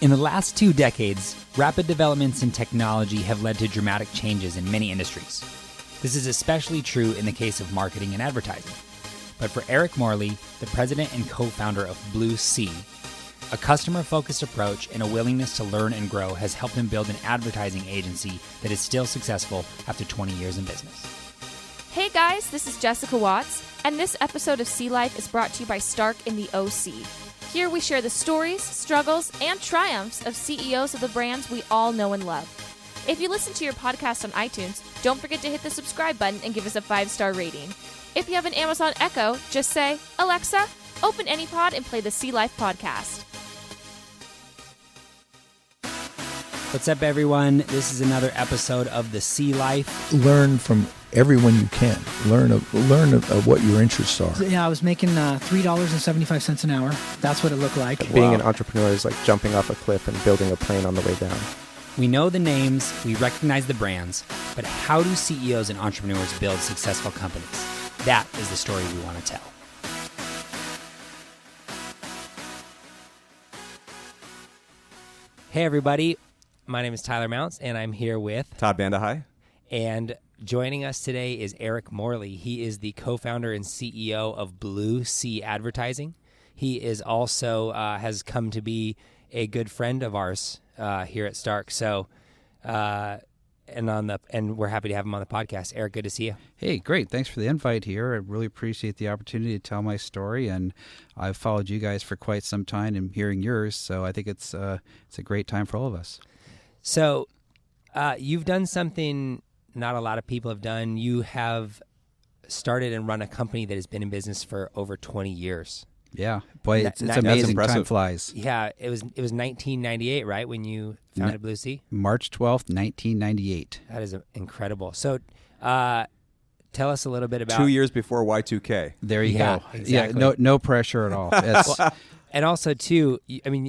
In the last 2 decades, rapid developments in technology have led to dramatic changes in many industries. This is especially true in the case of marketing and advertising. But for Eric Morley, the president and co-founder of BlueC, a customer-focused approach and a willingness to learn and grow has helped him build an advertising agency that is still successful after 20 years in business. Hey guys, this is Jessica Watts, and this episode of Sea Life is brought to you by Stark in the OC. Here we share the stories, struggles, and triumphs of CEOs of the brands we all know and love. If you listen to your podcast on iTunes, don't forget to hit the subscribe button and give us a 5-star rating. If you have an Amazon Echo, just say, Alexa, open AnyPod and play the Sea Life podcast. What's up, everyone? This is another episode of the Sea Life. Learn from everyone you can. Learn of what your interests are. Yeah, I was making $3.75 an hour. That's what it looked like. Being an entrepreneur is like jumping off a cliff and building a plane on the way down. We know the names, we recognize the brands, but how do CEOs and entrepreneurs build successful companies? That is the story we want to tell. Hey, everybody. My name is Tyler Mounts, and I'm here with Todd Bandahai. And joining us today is Eric Morley. He is the co-founder and CEO of BlueC Advertising. He is also has come to be a good friend of ours here at Stark. So, and we're happy to have him on the podcast. Eric, good to see you. Hey, great. Thanks for the invite here. I really appreciate the opportunity to tell my story, and I've followed you guys for quite some time and hearing yours, so I think it's a great time for all of us. So, you've done something not a lot of people have done. You have started and run a company that has been in business for over 20 years. Yeah, boy, it's amazing. Time flies. Yeah, it was 1998, right, when you founded BlueC? March 12th, 1998. That is incredible. So, tell us a little bit about 2 years before Y2K. There you go. Exactly. Yeah, no pressure at all. Well, and also, too, I mean,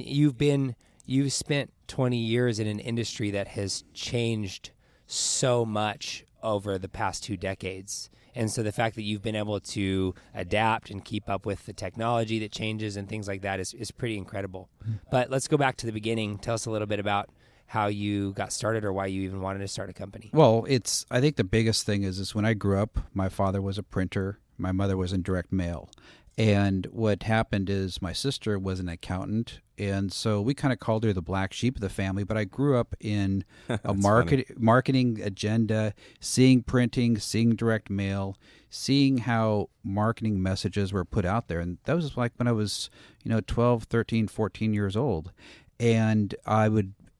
you've spent 20 years in an industry that has changed so much over the past 2 decades. And so the fact that you've been able to adapt and keep up with the technology that changes and things like that is pretty incredible. But let's go back to the beginning. Tell us a little bit about how you got started or why you even wanted to start a company. Well, I think the biggest thing is when I grew up, my father was a printer, my mother was in direct mail. And what happened is my sister was an accountant, and so we kind of called her the black sheep of the family, but I grew up in a marketing agenda, seeing printing, seeing direct mail, seeing how marketing messages were put out there. And that was like when I was 12, 13, 14 years old. And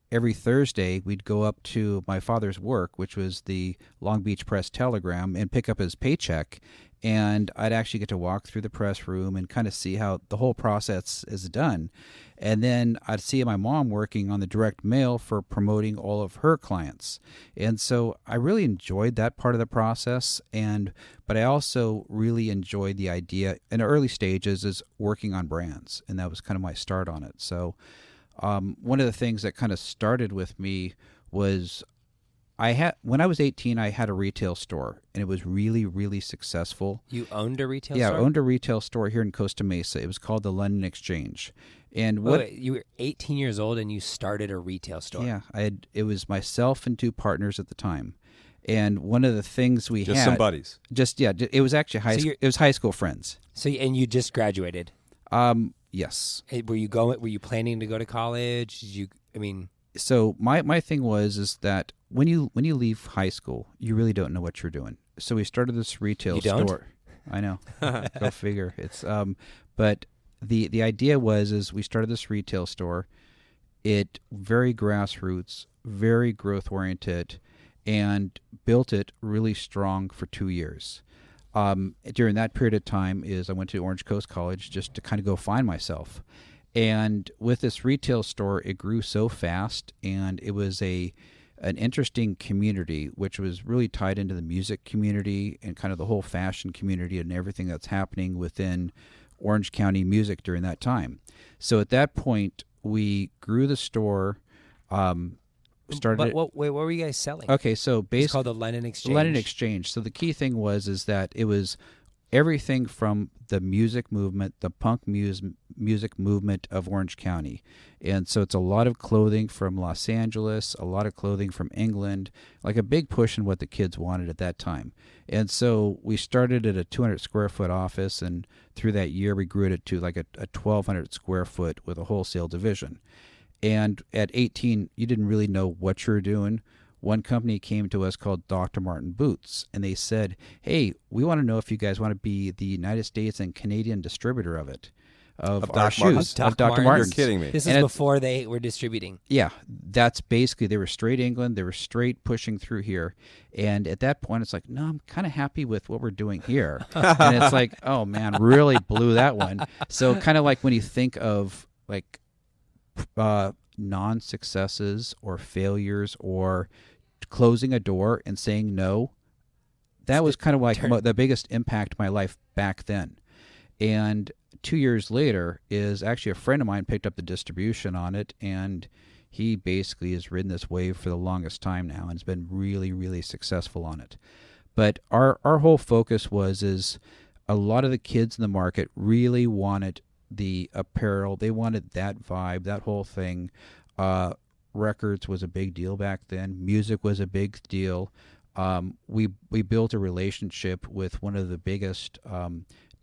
every Thursday, we'd go up to my father's work, which was the Long Beach Press Telegram, and pick up his paycheck. And I'd actually get to walk through the press room and kind of see how the whole process is done. And then I'd see my mom working on the direct mail for promoting all of her clients. And so I really enjoyed that part of the process. But I also really enjoyed the idea in the early stages is working on brands. And that was kind of my start on it. So one of the things that kind of started with me was when I was 18, I had a retail store, and it was really, really successful. You owned a retail store? Yeah, I owned a retail store here in Costa Mesa. It was called the London Exchange. And wait, you were 18 years old and you started a retail store? Yeah, it was myself and 2 partners at the time. And one of the things we had... Just some buddies? It was actually it was high school friends. And you just graduated? Yes. Were you planning to go to college? So my thing was that when you leave high school, you really don't know what you're doing. So we started this retail store. I know. Go figure. It's but the idea was we started this retail store. It very grassroots, very growth oriented, and built it really strong for 2 years. During that period of time I went to Orange Coast College just to kind of go find myself. And with this retail store, it grew so fast, and it was an interesting community, which was really tied into the music community and kind of the whole fashion community and everything that's happening within Orange County music during that time. So at that point, we grew the store. What were you guys selling? Okay, so it's called the London Exchange. London Exchange. So the key thing was that it was everything from the music movement, the punk music movement of Orange County. And so it's a lot of clothing from Los Angeles, a lot of clothing from England, like a big push in what the kids wanted at that time. And so we started at a 200 square foot office, and through that year we grew it to like a 1,200 square foot with a wholesale division. And at 18, you didn't really know what you were doing. One company came to us called Dr. Martin Boots, and they said, hey, we want to know if you guys want to be the United States and Canadian distributor of it, of our Doc shoes, Martens? of Dr. Martin's. You're kidding me. This And is it- before they were distributing. Yeah, that's basically, they were straight England. They were straight pushing through here. And at that point, it's like, no, I'm kind of happy with what we're doing here. And it's like, oh, man, really blew that one. So kind of like when you think of like non-successes or failures or closing a door and saying no, that was kind of like the biggest impact of my life back then. And 2 years later is actually a friend of mine picked up the distribution on it, and he basically has ridden this wave for the longest time now and has been really, really successful on it. But our whole focus is a lot of the kids in the market really wanted the apparel. They wanted that vibe, that whole thing. Records was a big deal back then. Music was a big deal. We built a relationship with one of the biggest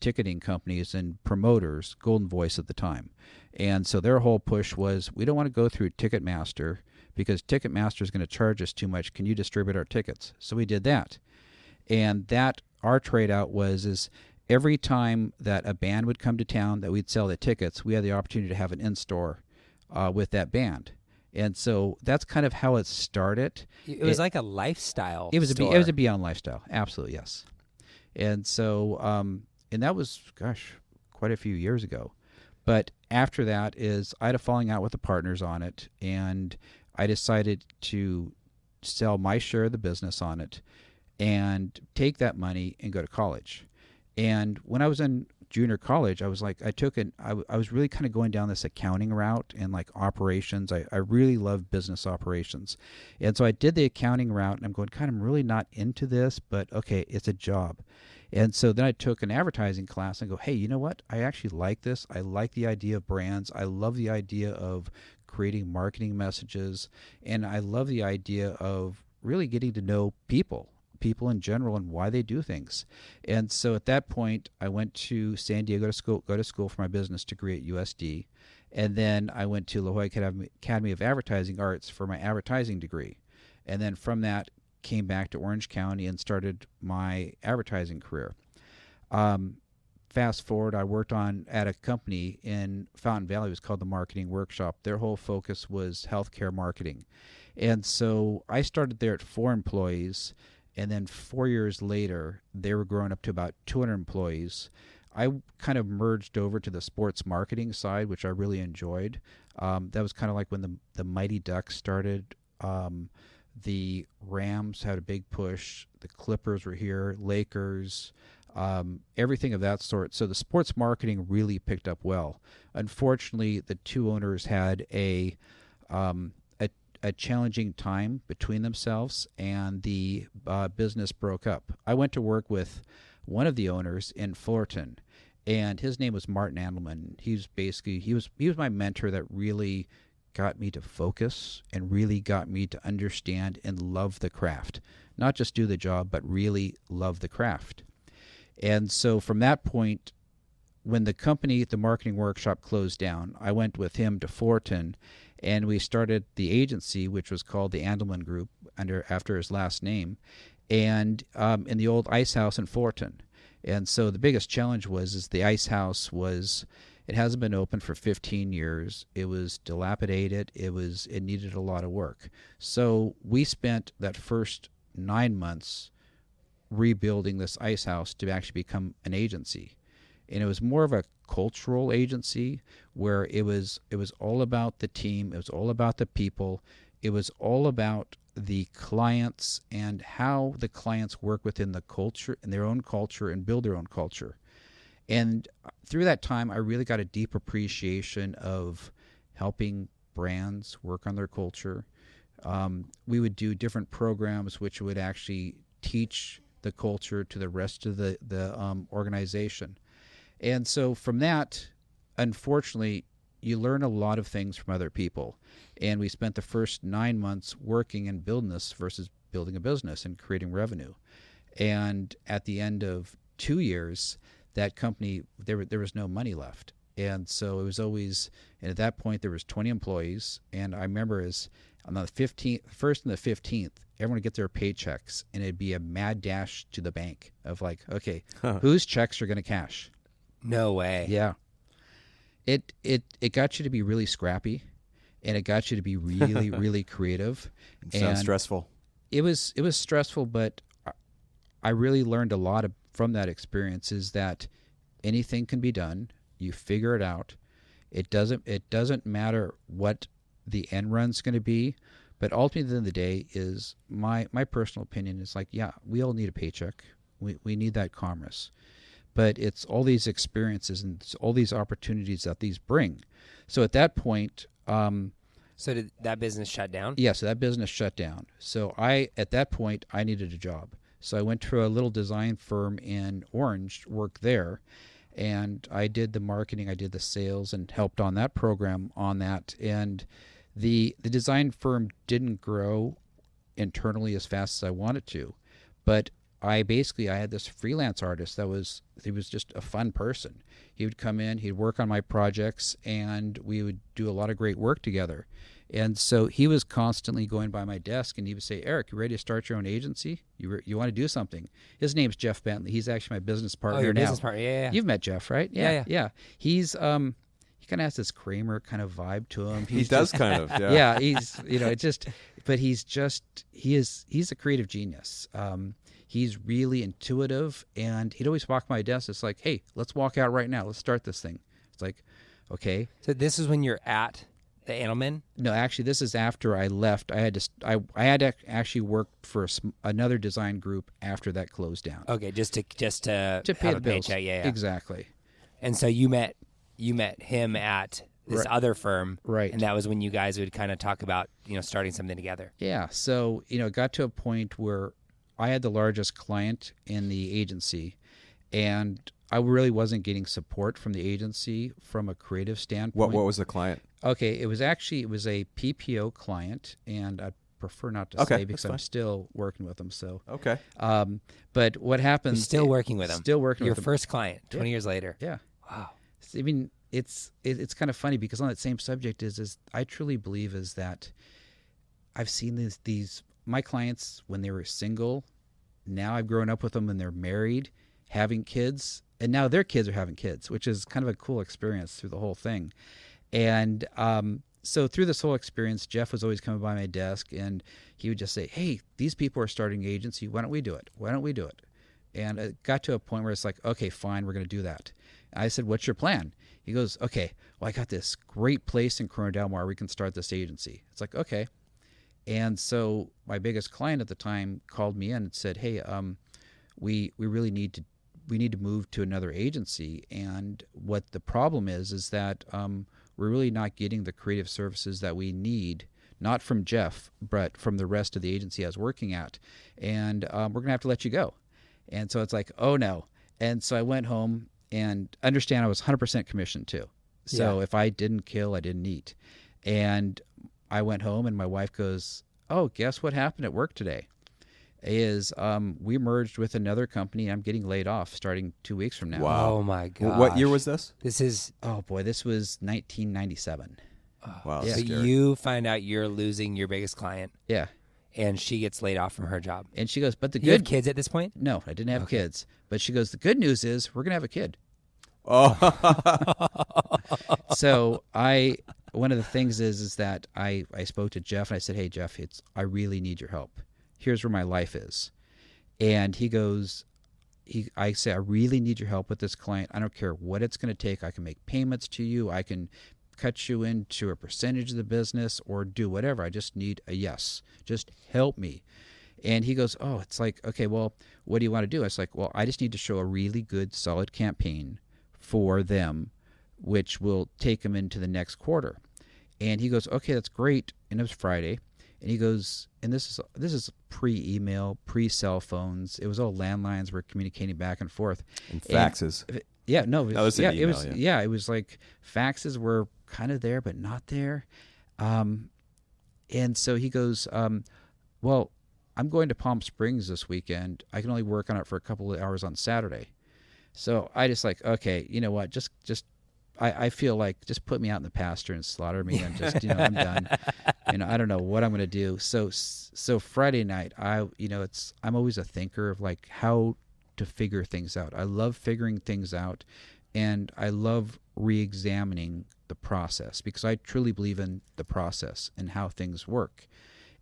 ticketing companies and promoters, Golden Voice at the time. And so their whole push was, we don't want to go through Ticketmaster because Ticketmaster is going to charge us too much. Can you distribute our tickets? So we did that. And that, our trade out is every time that a band would come to town that we'd sell the tickets, we had the opportunity to have an in-store with that band. And so that's kind of how it started. It was like a lifestyle. It was store. a Beyond lifestyle. Absolutely, yes. And so, and that was, quite a few years ago. But after that I had a falling out with the partners on it, and I decided to sell my share of the business on it and take that money and go to college. And when I was in junior college, I was like, I was really kind of going down this accounting route and like operations. I really love business operations. And so I did the accounting route, and I'm going, I'm really not into this, but okay, it's a job. And so then I took an advertising class and go, hey, you know what? I actually like this. I like the idea of brands. I love the idea of creating marketing messages. And I love the idea of really getting to know people in general and why they do things. And so at that point, I went to San Diego to go to school for my business degree at USD. And then I went to La Jolla Academy of Advertising Arts for my advertising degree. And then from that, came back to Orange County and started my advertising career. Fast forward, I worked at a company in Fountain Valley. It was called the Marketing Workshop. Their whole focus was healthcare marketing. And so I started there at 4 employees, and then 4 years later, they were growing up to about 200 employees. I kind of merged over to the sports marketing side, which I really enjoyed. That was kind of like when the Mighty Ducks started. The Rams had a big push. The Clippers were here, Lakers, everything of that sort. So the sports marketing really picked up well. Unfortunately, the 2 owners had a challenging time between themselves, and the business broke up. I went to work with one of the owners in Fullerton, and his name was Martin Andelman. He was my mentor that really got me to focus and really got me to understand and love the craft. Not just do the job, but really love the craft. And so from that point, when the company, the Marketing Workshop, closed down, I went with him to Fullerton, and we started the agency, which was called the Andelman Group, after his last name, and in the old ice house in Fullerton. And so the biggest challenge is the ice house it hasn't been open for 15 years. It was dilapidated. It needed a lot of work. So we spent that first 9 months rebuilding this ice house to actually become an agency. And it was more of a cultural agency where it was all about the team. It was all about the people. It was all about the clients and how the clients work within the culture and their own culture and build their own culture. And through that time, I really got a deep appreciation of helping brands work on their culture. We would do different programs which would actually teach the culture to the rest of the organization. And so from that, unfortunately, you learn a lot of things from other people. And we spent the first 9 months working and building this versus building a business and creating revenue. And at the end of 2 years, that company, there was no money left. And so it was always, and at that point there was 20 employees. And I remember as on the 1st and the 15th, everyone would get their paychecks and it'd be a mad dash to the bank of like, okay, whose checks are going to cash? No way. Yeah. It got you to be really scrappy, and it got you to be really, really creative. Sounds stressful. It was stressful, but I really learned a lot from that experience is that anything can be done. You figure it out. It doesn't matter what the end run's going to be, but ultimately at the end of the day is my personal opinion is like, yeah, we all need a paycheck. We need that commerce. But it's all these experiences and all these opportunities that these bring. So at that point... so did that business shut down? Yeah, so that business shut down. So at that point, I needed a job. So I went to a little design firm in Orange, worked there, and I did the marketing, I did the sales, and helped on that program on that. And the design firm didn't grow internally as fast as I wanted to, but I had this freelance artist he was just a fun person. He would come in, he'd work on my projects, and we would do a lot of great work together. And so he was constantly going by my desk, and he would say, Eric, you ready to start your own agency? You want to do something? His name's Jeff Bentley. He's actually my business partner your now. Business partner, yeah. You've met Jeff, right? Yeah. He's he kind of has this Kramer kind of vibe to him. He does kind of, yeah. Yeah, he's but he's a creative genius. He's really intuitive, and he'd always walk my desk. It's like, hey, let's walk out right now. Let's start this thing. It's like, okay. So this is when you're at the Edelman? No, actually, this is after I left. I had to actually work for another design group after that closed down. Okay, just to pay have the a bills. paycheck. Yeah. Exactly. And so you met him at this other firm, right? And that was when you guys would kind of talk about starting something together. Yeah. So it got to a point where I had the largest client in the agency, and I really wasn't getting support from the agency from a creative standpoint. What was the client? Okay, it was a PPO client, and I'd prefer not to say because I'm still working with them. So okay. But what happens? You're still working with them. Still working with them. Your first client, 20 years later. Yeah. Wow. I mean, it's kind of funny because on that same subject is I truly believe is that I've seen these my clients when they were single. Now I've grown up with them and they're married, having kids, and now their kids are having kids, which is kind of a cool experience through the whole thing. And so through this whole experience, Jeff was always coming by my desk, and he would just say, hey, these people are starting an agency. Why don't we do it? Why don't we do it? And it got to a point where it's like, okay, fine, we're going to do that. And I said, what's your plan? He goes, okay, well, I got this great place in Corona Del Mar. We can start this agency. It's like, okay. And so my biggest client at the time called me in and said, hey, we really need to move to another agency. And what the problem is that we're really not getting the creative services that we need, not from Jeff, but from the rest of the agency I was working at. And we're going to have to let you go. And so it's like, oh, no. And so I went home and understand I was 100% commission too. So if I didn't kill, I didn't eat. And I went home and my wife goes, oh, guess what happened at work today? We merged with another company. I'm getting laid off starting 2 weeks from now. Wow. Oh, my God. What year was this? This is... Oh, boy, this was 1997. Wow. Yeah. So Scary. you find out you're losing your biggest client, Yeah. and she gets laid off from her job. And she goes, but the You have good... kids at this point? No, I didn't have kids. But she goes, the good news is we're going to have a kid. Oh. So one of the things is that I spoke to Jeff and I said, hey, Jeff, I really need your help. Here's where my life is. And he goes, I say, I really need your help with this client. I don't care what it's going to take. I can make payments to you. I can cut you into a percentage of the business or do whatever. I just need a yes. Just help me. And he goes, oh, it's like, okay, well, what do you want to do? It's like, well, I just need to show a really good, solid campaign for them, which will take them into the next quarter. And he goes, okay, that's great. And it was Friday. And he goes, and this is pre-email, pre-cell phones. It was all landlines. We're communicating back and forth. And faxes. Yeah, no, That was an it email, was yeah. it was like faxes were kind of there but not there. And so he goes, well, I'm going to Palm Springs this weekend. I can only work on it for a couple of hours on Saturday. So I just like, okay, you know what? I feel like just put me out in the pasture and slaughter me. I'm just, I'm done. I don't know what I'm going to do. So Friday night, I'm always a thinker of like how to figure things out. I love figuring things out, and I love re-examining the process because I truly believe in the process and how things work.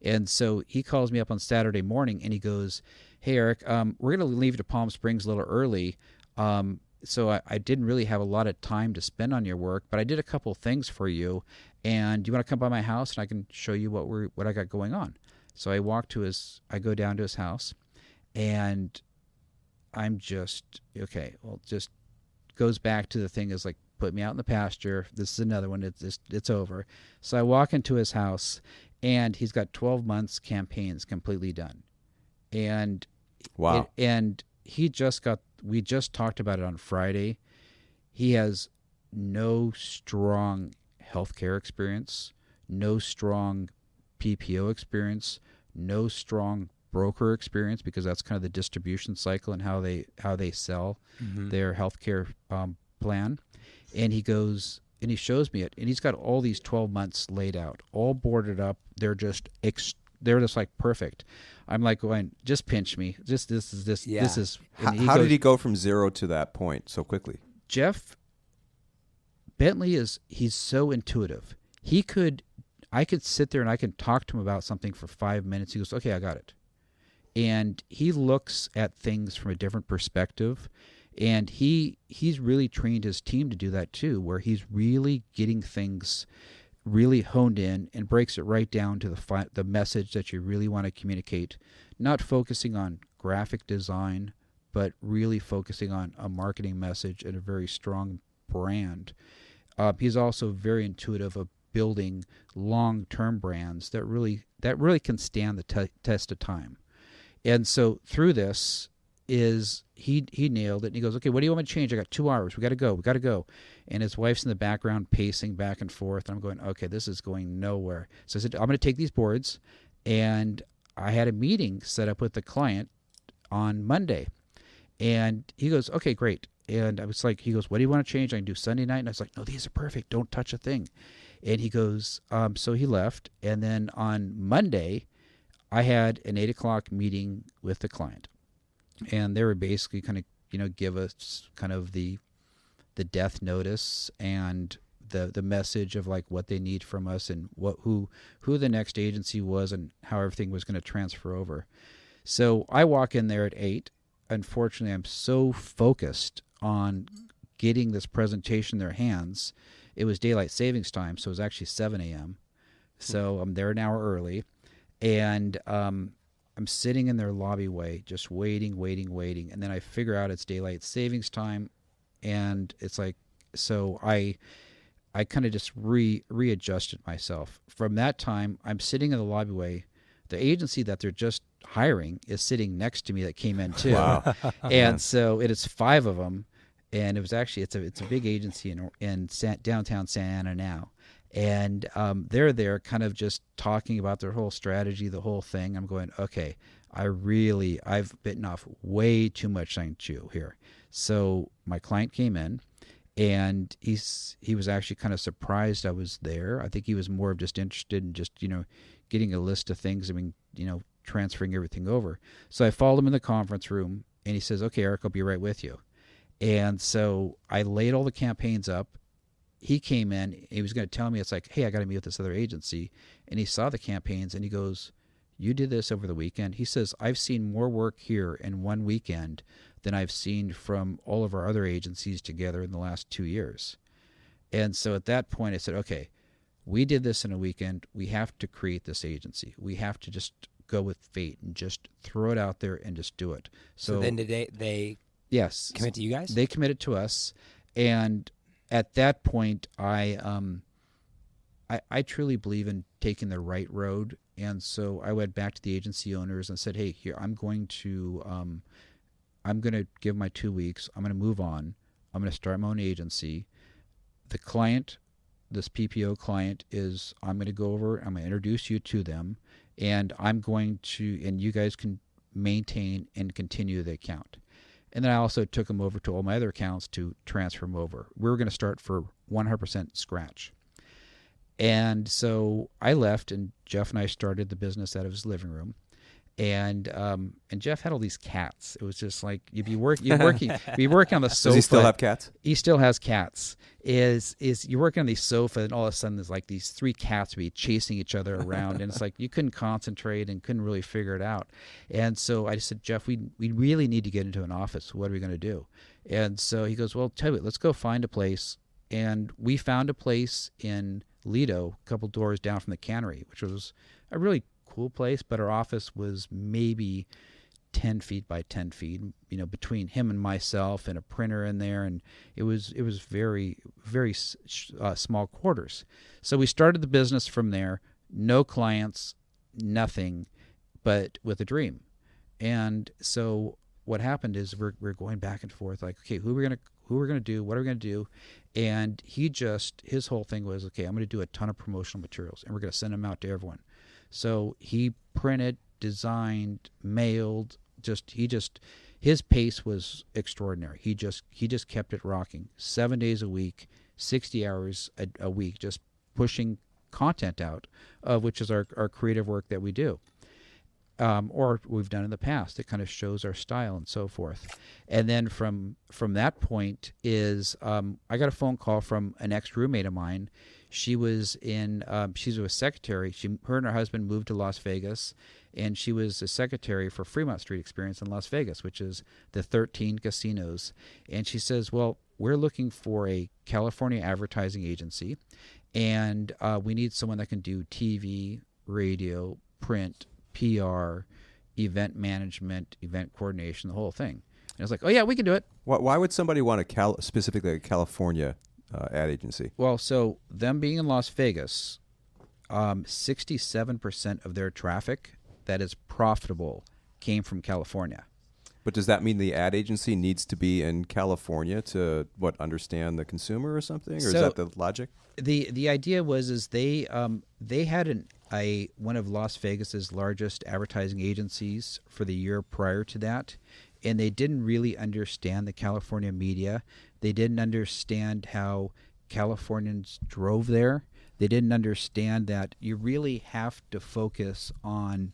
And so he calls me up on Saturday morning and he goes, "Hey, Eric, we're going to leave to Palm Springs a little early. So I didn't really have a lot of time to spend on your work, but I did a couple things for you. And do you want to come by my house and I can show you what I got going on?" So I go down to his house, and I'm just, okay, well, just goes back to the thing is like, put me out in the pasture. This is another one. It's over. So I walk into his house, and he's got 12 months campaigns completely done. And wow. We just talked about it on Friday. He has no strong healthcare experience, no strong PPO experience, no strong broker experience, because that's kind of the distribution cycle and how they sell their healthcare plan. And he goes and he shows me it, and he's got all these 12 months laid out, all boarded up. They're just like perfect. I'm like going, just pinch me. This is. How did he go from 0 to that point so quickly? Jeff Bentley he's so intuitive. I could sit there and I can talk to him about something for 5 minutes. He goes, "Okay, I got it." And he looks at things from a different perspective. And he's really trained his team to do that too, where he's really getting things really honed in and breaks it right down to the message that you really want to communicate, not focusing on graphic design, but really focusing on a marketing message and a very strong brand. He's also very intuitive of building long-term brands that really can stand the test of time. And so through this is he nailed it, and he goes, "Okay, what do you want me to change? I got 2 hours. We got to go. And his wife's in the background pacing back and forth, and I'm going, okay, this is going nowhere. So I said, I'm going to take these boards, and I had a meeting set up with the client on Monday. And he goes, "Okay, great." And I was like, he goes, "What do you want to change? I can do Sunday night." And I was like, "No, these are perfect. Don't touch a thing." And he goes, so he left. And then on Monday, I had an 8 o'clock meeting with the client. And they were basically kind of, give us kind of the death notice and the message of like what they need from us and who the next agency was and how everything was going to transfer over. So I walk in there at 8. Unfortunately, I'm so focused on getting this presentation in their hands. It was daylight savings time, so it was actually 7 a.m. So I'm there an hour early, and I'm sitting in their lobby just waiting, and then I figure out it's daylight savings time, and it's like, so I kind of just readjusted myself. From that time, I'm sitting in the lobby. The agency that they're just hiring is sitting next to me that came in too. Wow. And so it is 5 of them. And it was actually, it's a big agency in downtown Santa Ana now. And they're there kind of just talking about their whole strategy, the whole thing. I'm going, okay, I've bitten off way too much to chew here. So my client came in, and he was actually kind of surprised I was there. I think he was more of just interested in just, getting a list of things. I mean, transferring everything over. So I followed him in the conference room, and he says, "Okay, Eric, I'll be right with you." And so I laid all the campaigns up. He came in. He was going to tell me, it's like, "Hey, I got to meet with this other agency." And he saw the campaigns, and he goes, "You did this over the weekend?" He says, "I've seen more work here in one weekend than I've seen from all of our other agencies together in the last 2 years." And so at that point, I said, okay, we did this in a weekend. We have to create this agency. We have to just go with fate and just throw it out there and just do it. So then did they yes, commit to you guys? They committed to us. And at that point, I truly believe in taking the right road. And so I went back to the agency owners and said, "Hey, here, I'm going to give my 2 weeks. I'm going to move on. I'm going to start my own agency. The client, this PPO client, is I'm going to go over, I'm going to introduce you to them, and and you guys can maintain and continue the account. And then I also took them over to all my other accounts to transfer them over. We were going to start for 100% scratch. And so I left, and Jeff and I started the business out of his living room. And Jeff had all these cats. It was just like you'd be working on the sofa. Does he still have cats? He still has cats. Is you're working on the sofa, and all of a sudden there's like these 3 cats be chasing each other around, and it's like you couldn't concentrate and couldn't really figure it out. And so I said, Jeff, we really need to get into an office. What are we going to do? And so he goes, well, tell you what, let's go find a place. And we found a place in Lido, a couple doors down from the cannery, which was a really cool place, but our office was maybe 10 feet by 10 feet, between him and myself, and a printer in there, and it was very, very small quarters. So we started the business from there, no clients, nothing, but with a dream. And so what happened is we're going back and forth, like, okay, who are we gonna do, what are we gonna do? And his whole thing was, okay, I'm gonna do a ton of promotional materials, and we're gonna send them out to everyone. So he printed, designed, mailed. His pace was extraordinary. He just kept it rocking. 7 days a week, 60 hours a week, just pushing content out, which is our creative work that we do, or we've done in the past. It kind of shows our style and so forth. And then from that point is I got a phone call from an ex-roommate of mine. She was she's a secretary. Her and her husband moved to Las Vegas, and she was a secretary for Fremont Street Experience in Las Vegas, which is the 13 casinos. And she says, well, we're looking for a California advertising agency, and we need someone that can do TV, radio, print, PR, event management, event coordination, the whole thing. And I was like, oh, yeah, we can do it. Why would somebody want specifically a California ad agency? Well, so them being in Las Vegas, 67% of their traffic that is profitable came from California. But does that mean the ad agency needs to be in California to understand the consumer or something, or is that the logic? The idea was they had one of Las Vegas's largest advertising agencies for the year prior to that, and they didn't really understand the California media. They didn't understand how Californians drove there. They didn't understand that you really have to focus on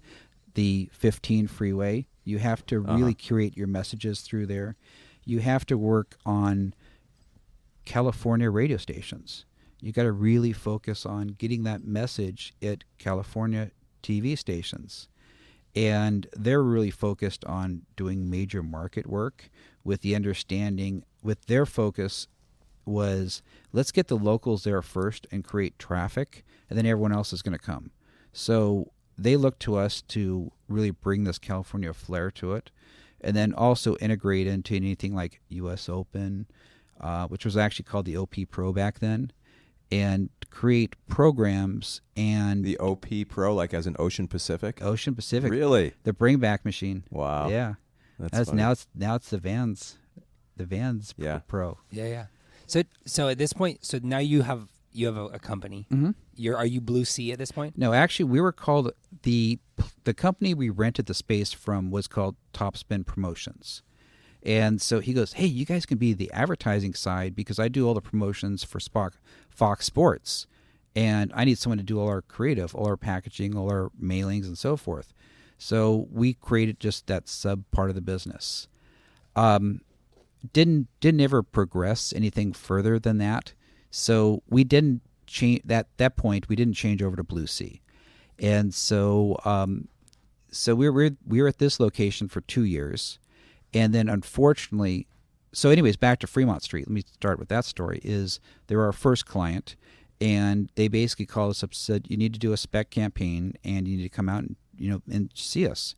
the 15 freeway. You have to really curate your messages through there. You have to work on California radio stations. You got to really focus on getting that message at California TV stations. And they're really focused on doing major market work with the understanding, with their focus was, let's get the locals there first and create traffic, and then everyone else is going to come. So they look to us to really bring this California flair to it, and then also integrate into anything like U.S. Open, which was actually called the OP Pro back then, and create programs. And the OP Pro, like as in Ocean Pacific? Ocean Pacific. Really? The bring back machine. Wow. Yeah. That's now it's the Vans. The Vans Pro. Yeah. So at this point, so now you have a company. Mm-hmm. Are you BlueC at this point? No, actually, we were called the company we rented the space from was called Topspin Promotions. And so he goes, hey, you guys can be the advertising side because I do all the promotions for Fox Sports. And I need someone to do all our creative, all our packaging, all our mailings, and so forth. So we created just that sub part of the business. Didn't ever progress anything further than that. So we didn't change that point. We didn't change over to BlueC. And so we were at this location for 2 years. And then unfortunately, so anyways, back to Fremont Street. Let me start with that story. Is they were our first client, and they basically called us up and said, you need to do a spec campaign, and you need to come out and and see us.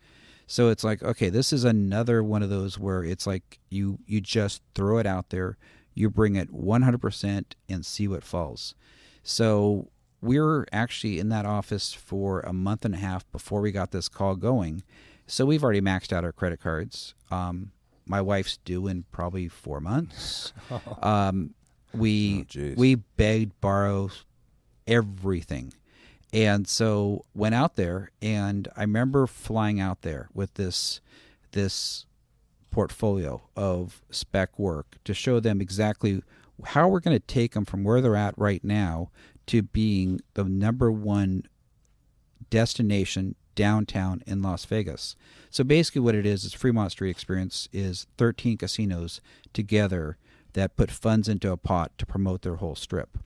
So it's like, okay, this is another one of those where it's like you just throw it out there, you bring it 100% and see what falls. So we were actually in that office for a month and a half before we got this call going. So we've already maxed out our credit cards. my wife's due in probably 4 months. Oh, geez. We begged, borrowed everything. And so went out there, and I remember flying out there with this portfolio of spec work to show them exactly how we're going to take them from where they're at right now to being the number one destination downtown in Las Vegas. So basically what it is Fremont Street Experience is 13 casinos together that put funds into a pot to promote their whole strip.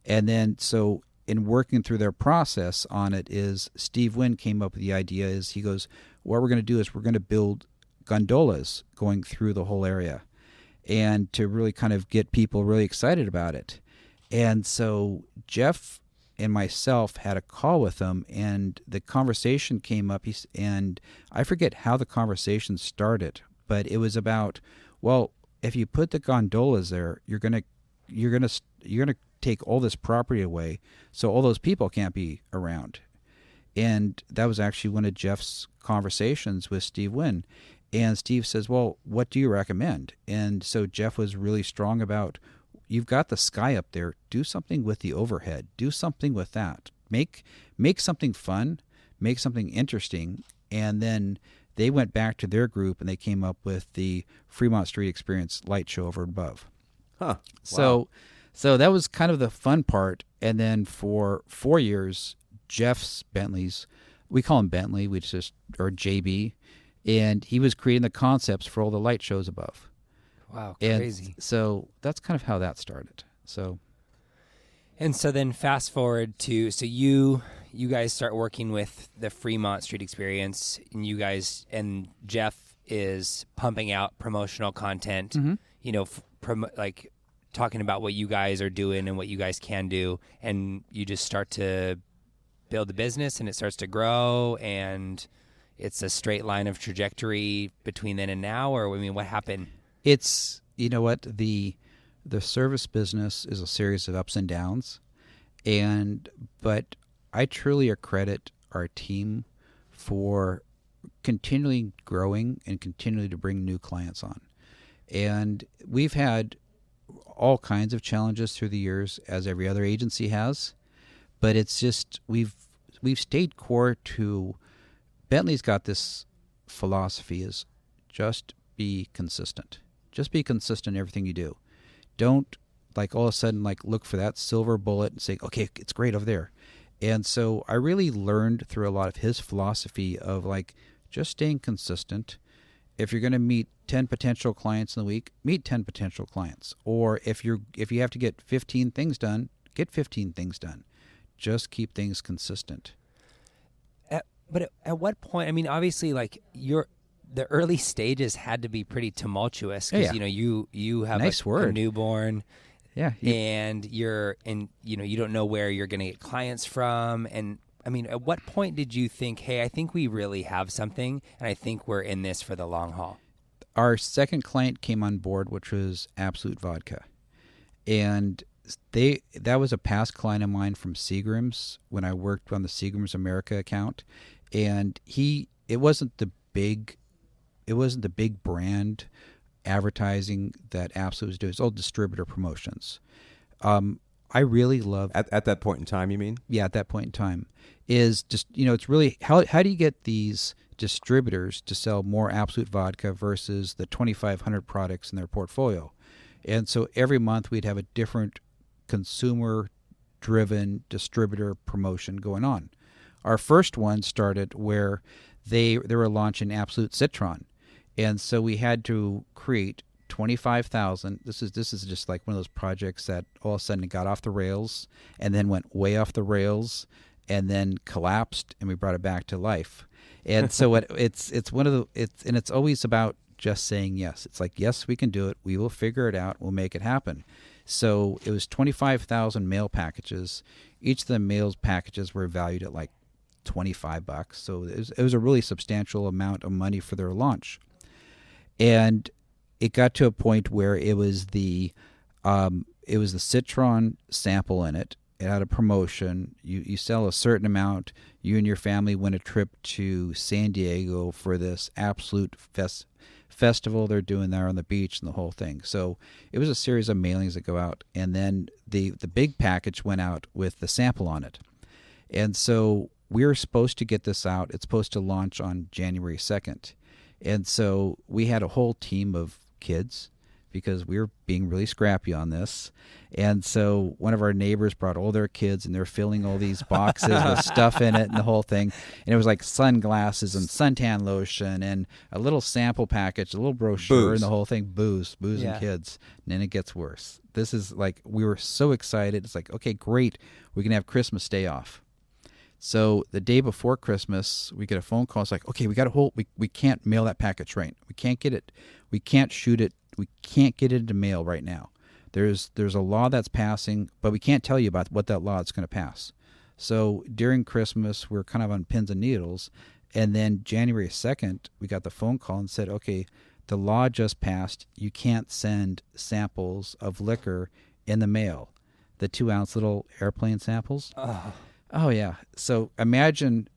And then so in working through their process on it is Steve Wynn came up with the idea is he goes, what we're going to do is we're going to build gondolas going through the whole area and to really kind of get people really excited about it. And so Jeff and myself had a call with him, and the conversation came up, and I forget how the conversation started, but it was about, well, if you put the gondolas there, you're gonna take all this property away, so all those people can't be around. And that was actually one of Jeff's conversations with Steve Wynn. And Steve says, well, what do you recommend? And so Jeff was really strong about, you've got the sky up there. Do something with the overhead. Do something with that. Make something fun. Make something interesting. And then they went back to their group and they came up with the Fremont Street Experience light show over and above. Huh. Wow. So that was kind of the fun part. And then for 4 years, Jeff's Bentley's, we call him Bentley, or JB, and he was creating the concepts for all the light shows above. Wow, And crazy. so that's kind of how that started. And so then fast forward to, so you guys start working with the Fremont Street Experience, and you guys, and Jeff is pumping out promotional content, like talking about what you guys are doing and what you guys can do, and you just start to build the business, and it starts to grow, and it's a straight line of trajectory between then and now, or, I mean, what happened? It's, you know what, the service business is a series of ups and downs, but I truly accredit our team for continually growing and continually to bring new clients on. And we've had all kinds of challenges through the years, as every other agency has, but it's just we've stayed core to Bentley's got this philosophy is just be consistent. Just be consistent in everything you do. Don't like all of a sudden like look for that silver bullet and say, okay, it's great over there. And so I really learned through a lot of his philosophy of like just staying consistent. If you're going to meet 10 potential clients in the week, meet 10 potential clients. Or if you have to get 15 things done, get 15 things done. Just keep things consistent. But at what point, I mean, obviously, like, the early stages had to be pretty tumultuous because, you have nice a newborn. Yeah. And you don't know where you're going to get clients from. And, I mean, at what point did you think, hey, I think we really have something, and I think we're in this for the long haul? Our second client came on board, which was Absolut Vodka. And that was a past client of mine from Seagram's when I worked on the Seagram's America account. And it wasn't the big brand advertising that Absolut was doing. It's all distributor promotions. I really love at that point in time. You mean? Yeah, at that point in time is just it's really how do you get these distributors to sell more Absolut Vodka versus the 2,500 products in their portfolio, and so every month we'd have a different consumer-driven distributor promotion going on. Our first one started where they were launching Absolut Citron, and so we had to create 25,000. This is just like one of those projects that all of a sudden it got off the rails and then went way off the rails and then collapsed, and we brought it back to life. And so it's always about just saying yes. It's like, yes, we can do it. We will figure it out. We'll make it happen. So it was 25,000 mail packages. Each of the mail packages were valued at like $25. So it was a really substantial amount of money for their launch. And it got to a point where it was the Citron sample in it. It had a promotion. You sell a certain amount. You and your family win a trip to San Diego for this Absolut festival they're doing there on the beach and the whole thing. So it was a series of mailings that go out, and then the big package went out with the sample on it. And so we were supposed to get this out. It's supposed to launch on January 2nd. And so we had a whole team of kids because we were being really scrappy on this. And so one of our neighbors brought all their kids, and they're filling all these boxes with stuff in it and the whole thing. And it was like sunglasses and suntan lotion and a little sample package, a little brochure, Booze. and the whole thing. Booze Yeah. and kids. And then it gets worse. This is like, we were so excited. It's like, okay, great. We can have Christmas Day off. So the day before Christmas, we get a phone call. It's like, okay, we can't mail that package right. We can't get it. We can't shoot it. We can't get it into mail right now. There's a law that's passing, but we can't tell you about what that law is going to pass. So during Christmas, we're kind of on pins and needles. And then January 2nd, we got the phone call and said, okay, the law just passed. You can't send samples of liquor in the mail. The 2-ounce little airplane samples. Oh, yeah. So imagine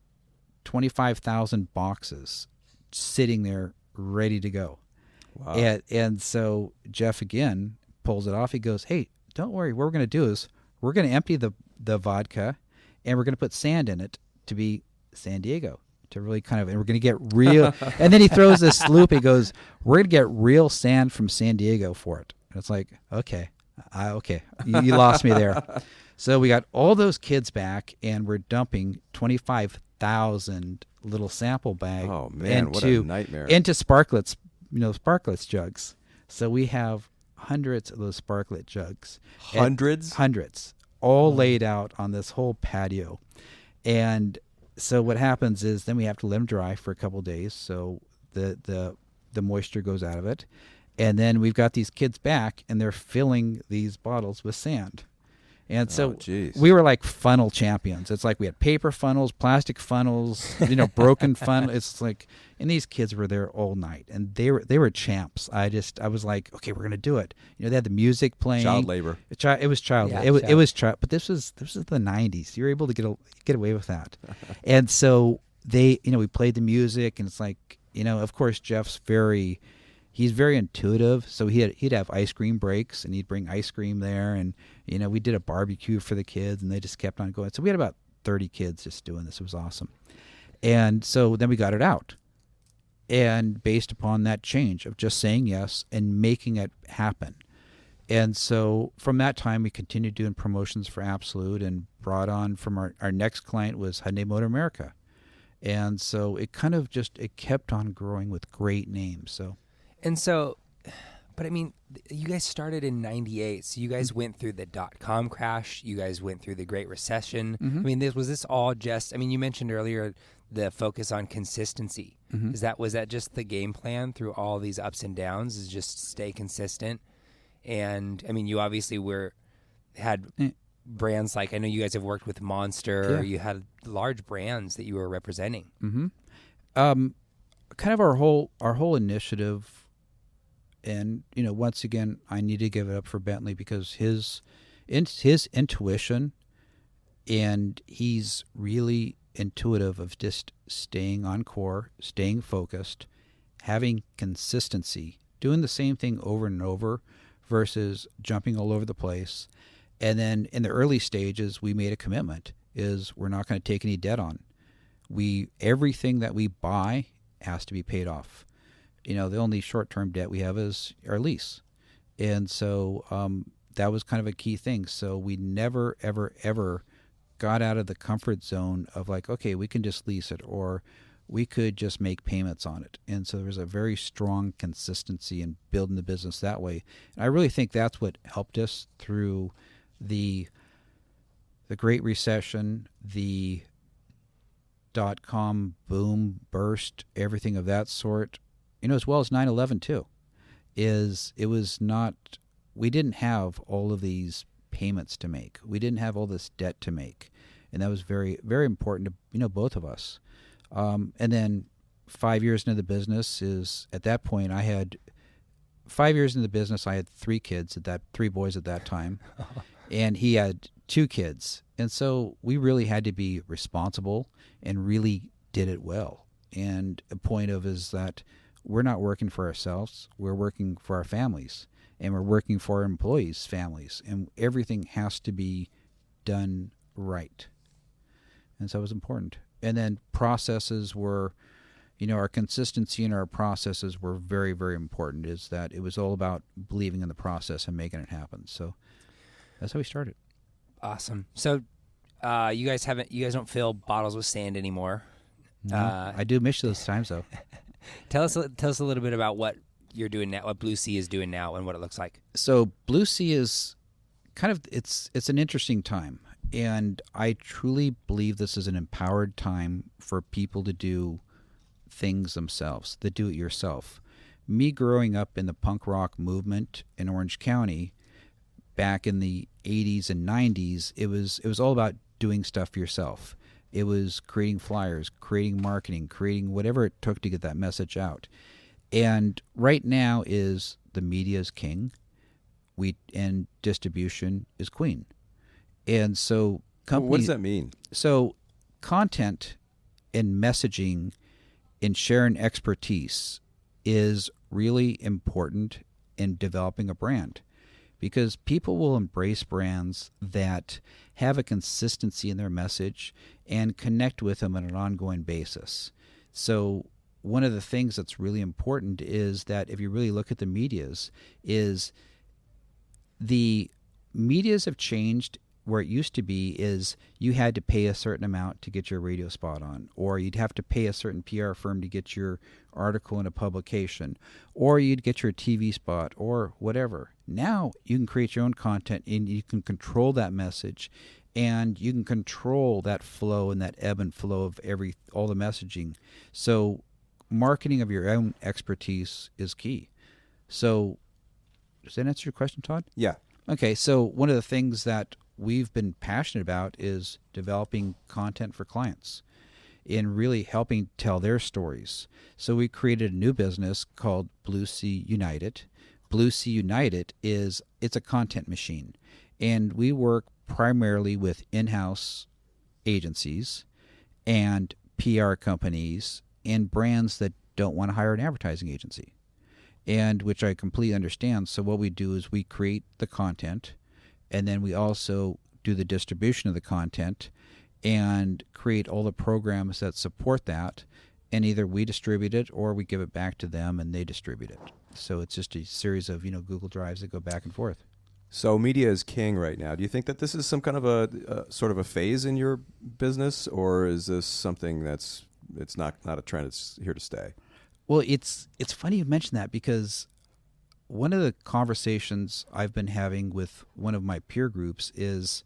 25,000 boxes sitting there ready to go. Wow. And so Jeff, again, pulls it off. He goes, hey, don't worry. What we're going to do is we're going to empty the vodka, and we're going to put sand in it to be San Diego, to really kind of, and we're going to get real. And then he throws this loop. He goes, we're going to get real sand from San Diego for it. And it's like, okay, you lost me there. So we got all those kids back, and we're dumping 25,000 little sample bags Oh, man, what a nightmare. into Sparklets, Sparklets jugs. So we have hundreds of those Sparklet jugs. Hundreds, all laid out on this whole patio. And so what happens is then we have to let them dry for a couple of days so the moisture goes out of it. And then we've got these kids back, and they're filling these bottles with sand. And so we were like funnel champions. It's like we had paper funnels, plastic funnels, broken funnel. It's like, and these kids were there all night, and they were champs. I was like, okay, we're gonna do it. They had the music playing. Child labor. It was child. Yeah, it was child. But this was the 90s. You were able to get away with that. And so we played the music, and it's like, of course Jeff's he's very intuitive, so he'd have ice cream breaks, and he'd bring ice cream there, and we did a barbecue for the kids, and they just kept on going. So we had about 30 kids just doing this. It was awesome. And so then we got it out, and based upon that change of just saying yes and making it happen. And so from that time, we continued doing promotions for Absolut, and brought on from our next client was Hyundai Motor America. And so it kind of it kept on growing with great names. So. And so, but I mean, you guys started in 98, so you guys went through the .com crash, you guys went through the Great Recession. Mm-hmm. I mean, was this all just, I mean, you mentioned earlier the focus on consistency. Mm-hmm. Was that just the game plan through all these ups and downs, is just stay consistent? And I mean, you obviously had brands like, I know you guys have worked with Monster, Yeah. you had large brands that you were representing. Mm-hmm. Kind of our whole initiative. And, once again, I need to give it up for Bentley, because his intuition, and he's really intuitive of just staying on core, staying focused, having consistency, doing the same thing over and over versus jumping all over the place. And then in the early stages, we made a commitment is we're not going to take any debt on. Everything that we buy has to be paid off. The only short-term debt we have is our lease. And so that was kind of a key thing. So we never, ever, ever got out of the comfort zone of like, okay, we can just lease it, or we could just make payments on it. And so there was a very strong consistency in building the business that way. And I really think that's what helped us through the Great Recession, the .com boom, burst, everything of that sort. As well as 9/11 too, we didn't have all of these payments to make. We didn't have all this debt to make. And that was very, very important to, both of us. And then 5 years into the business at that point, I had 5 years into the business, I had 3 kids three boys at that time. And he had 2 kids. And so we really had to be responsible and really did it well. And a point of is that we're not working for ourselves. We're working for our families, and we're working for our employees' families, and everything has to be done right. And so it was important. And then processes were, our consistency in our processes were very, very important, is that it was all about believing in the process and making it happen. So that's how we started. Awesome. So you guys don't fill bottles with sand anymore. No, I do miss those times, though. Tell us a little bit about what you're doing now, what BlueC is doing now, and what it looks like. So BlueC is kind of, it's an interesting time. And I truly believe this is an empowered time for people to do things themselves, the do-it-yourself. Me growing up in the punk rock movement in Orange County back in the 80s and 90s, it was all about doing stuff for yourself. It was creating flyers, creating marketing, creating whatever it took to get that message out. And right now is the media is king, and distribution is queen. And so companies... What does that mean? So content and messaging and sharing expertise is really important in developing a brand, because people will embrace brands that have a consistency in their message and connect with them on an ongoing basis. So one of the things that's really important is that if you really look at the medias, is the medias have changed. Where it used to be is you had to pay a certain amount to get your radio spot on, or you'd have to pay a certain PR firm to get your article in a publication, or you'd get your TV spot, or whatever. Now you can create your own content, and you can control that message, and you can control that flow and that ebb and flow of all the messaging. So marketing of your own expertise is key. So does that answer your question, Todd? Yeah. Okay, so one of the things that we've been passionate about is developing content for clients and really helping tell their stories. So we created a new business called BlueC United. BlueC United it's a content machine, and we work primarily with in-house agencies and PR companies and brands that don't want to hire an advertising agency, and which I completely understand. So what we do is we create the content, and then we also do the distribution of the content and create all the programs that support that. And either we distribute it or we give it back to them and they distribute it. So it's just a series of, Google Drives that go back and forth. So media is king right now. Do you think that this is some kind of a sort of a phase in your business, or is this something it's not a trend, it's here to stay? Well, it's funny you mention that, because one of the conversations I've been having with one of my peer groups is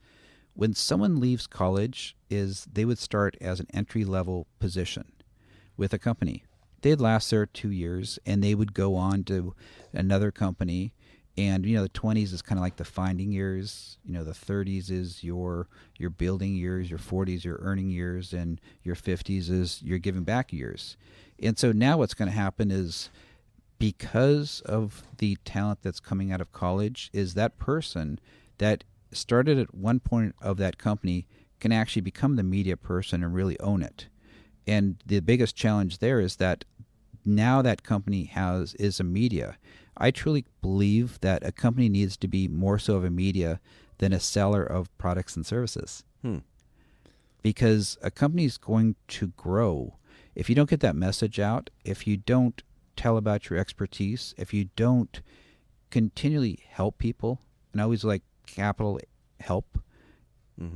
when someone leaves college, is they would start as an entry-level position with a company. They'd last there 2 years, and they would go on to another company. And, the 20s is kind of like the finding years. The 30s is your building years, your 40s your earning years, and your 50s is your giving back years. And so now what's going to happen is, because of the talent that's coming out of college, is that person that started at one point of that company can actually become the media person and really own it. And the biggest challenge there is that now that company is a media. I truly believe that a company needs to be more so of a media than a seller of products and services. Because a company is going to grow if you don't get that message out, if you don't tell about your expertise, if you don't continually help people, and I always like capital help,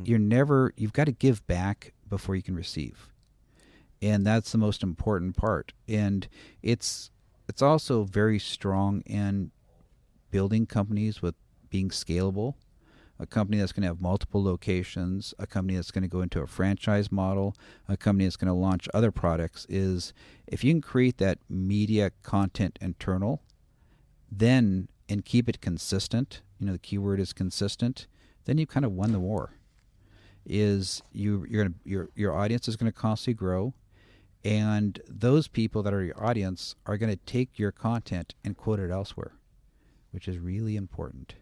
you've got to give back before you can receive. And that's the most important part. And it's also very strong in building companies with being scalable, a company that's going to have multiple locations, a company that's going to go into a franchise model, a company that's going to launch other products. Is if you can create that media content internal, then, and keep it consistent, the key word is consistent, then you've kind of won the war. Is your audience is going to constantly grow, and those people that are your audience are going to take your content and quote it elsewhere, which is really important.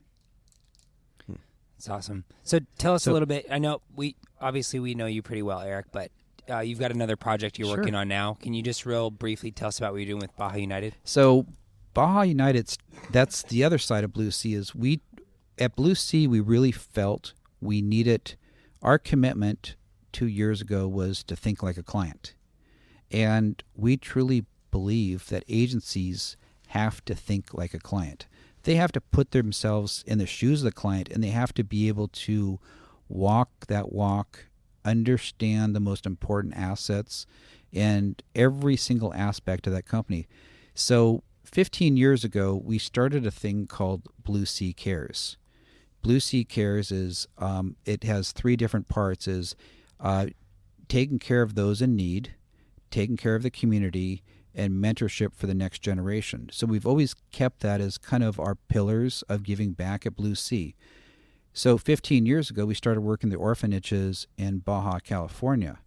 That's awesome. So tell us a little bit. I know we know you pretty well, Eric, but you've got another project you're Sure. working on now. Can you just real briefly tell us about what you're doing with Baja United? So Baja United, that's the other side of BlueC. Is at BlueC we really felt we needed, our commitment 2 years ago was to think like a client, and we truly believe that agencies have to think like a client. They have to put themselves in the shoes of the client, and they have to be able to walk that walk, understand the most important assets and every single aspect of that company. So 15 years ago, we started a thing called BlueC Cares. BlueC Cares is, it has 3 different parts, is taking care of those in need, taking care of the community, and mentorship for the next generation. So we've always kept that as kind of our pillars of giving back at BlueC. So 15 years ago, we started working the orphanages in Baja California.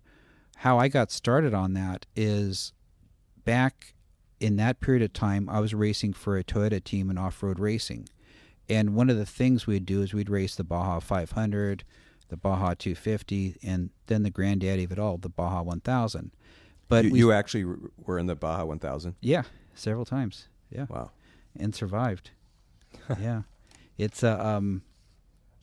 How I got started on that is back in that period of time, I was racing for a Toyota team in off-road racing. And one of the things we'd do is we'd race the Baja 500, the Baja 250, and then the granddaddy of it all, the Baja 1000. But you actually were in the Baja 1000? Yeah, several times. Yeah. Wow. And survived. Yeah. It's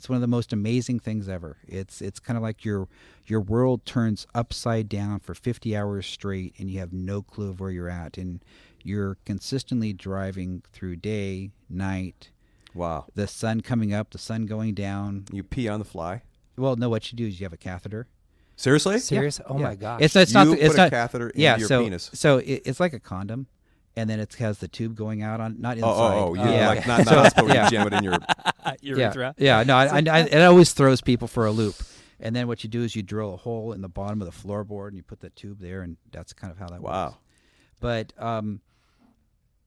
one of the most amazing things ever. It's kind of like your world turns upside down for 50 hours straight, and you have no clue of where you're at, and you're consistently driving through day, night. Wow. The sun coming up, the sun going down. You pee on the fly? Well, no. What you do is you have a catheter. Seriously? Serious? Yeah. Oh Yeah. my gosh. It's You not. put It's a not catheter into your penis. So it's like a condom, and then it has the tube going out on, not inside. Like not hospital where you jam it in your... Urethra? Yeah. No, it always throws people for a loop. And then what you do is you drill a hole in the bottom of the floorboard, and you put the tube there, and that's kind of how that works.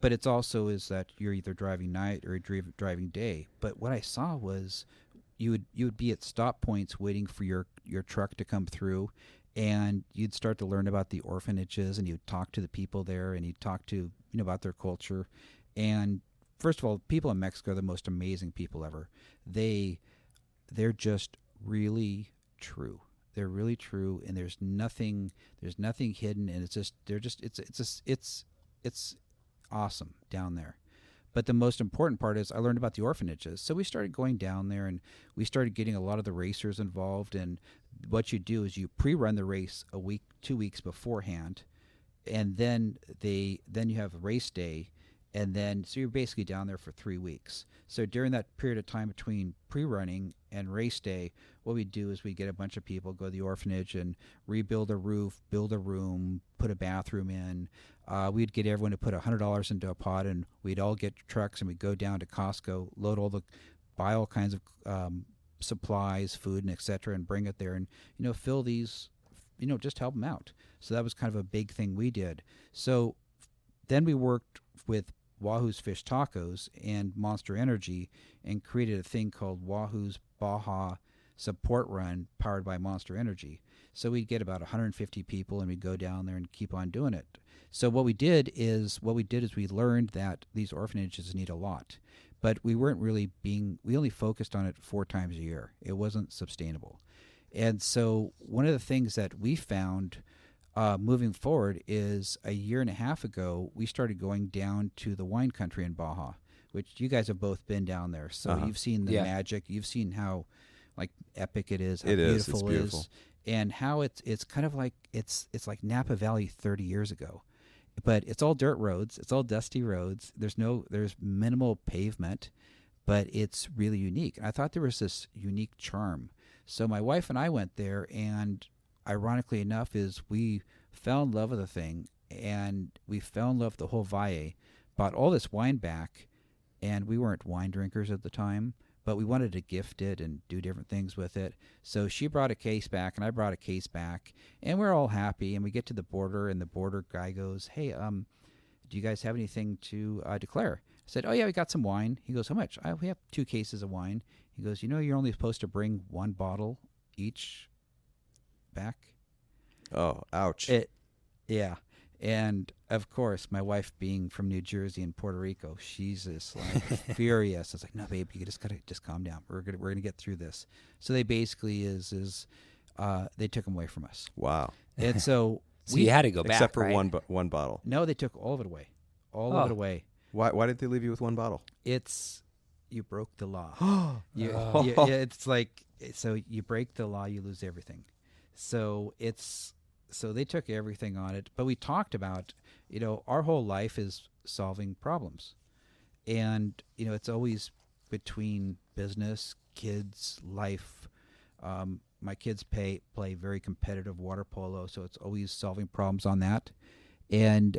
But it's also is that you're either driving night or driving day. But what I saw was you would be at stop points waiting for your truck to come through, and you'd start to learn about the orphanages, and you'd talk to the people there, and you'd talk to about their culture. And first of all, people in Mexico are the most amazing people ever. They're just really true. They're really true, and there's nothing hidden, and it's awesome down there. But the most important part is I learned about the orphanages. So we started going down there, and we started getting a lot of the racers involved. And what you do is you pre-run the race a week, 2 weeks beforehand, and then you have a race day, and then so you're basically down there for 3 weeks. So during that period of time between pre-running and race day, what we do is we get a bunch of people, go to the orphanage and rebuild a roof, build a room, put a bathroom in. We'd get everyone to put $100 into a pot, and we'd all get trucks, and we'd go down to Costco, buy all kinds of supplies, food, and et cetera, and bring it there, and fill these, just help them out. So that was kind of a big thing we did. So then we worked with Wahoo's Fish Tacos and Monster Energy and created a thing called Wahoo's Baja Support Run, powered by Monster Energy. So we'd get about 150 people, and we'd go down there and keep on doing it. So what we did is we learned that these orphanages need a lot, but we only focused on it 4 times a year. It wasn't sustainable. And so one of the things that we found moving forward is a year and a half ago, we started going down to the wine country in Baja, which you guys have both been down there. So you've seen the magic. You've seen how epic it is, how beautiful it is, and how it's kind of like it's like Napa Valley 30 years ago. But it's all dirt roads. It's all dusty roads. There's minimal pavement, but it's really unique. I thought there was this unique charm. So my wife and I went there, and ironically enough is we fell in love with the thing, and we fell in love with the whole Valle, bought all this wine back, and we weren't wine drinkers at the time, but we wanted to gift it and do different things with it. So she brought a case back, and I brought a case back, and we're all happy. And we get to the border, and the border guy goes, "Hey, do you guys have anything to declare?" I said, "Oh yeah, we got some wine." He goes, "How much?" "We have 2 cases of wine." He goes, "You're only supposed to bring 1 bottle each back." Oh, ouch. Yeah. And of course, my wife being from New Jersey and Puerto Rico, she's just furious. It's like, "No, babe, you just gotta calm down. We're gonna get through this." So they basically is they took them away from us. Wow. And so So you had to go back, Except for right? one bottle. No, they took all of it away. All of it away. Why did they leave you with one bottle? It's you broke the law. It's like so you break the law, you lose everything. So they took everything on it. But we talked about, our whole life is solving problems, and it's always between business, kids, life. My kids play very competitive water polo, so it's always solving problems on that. And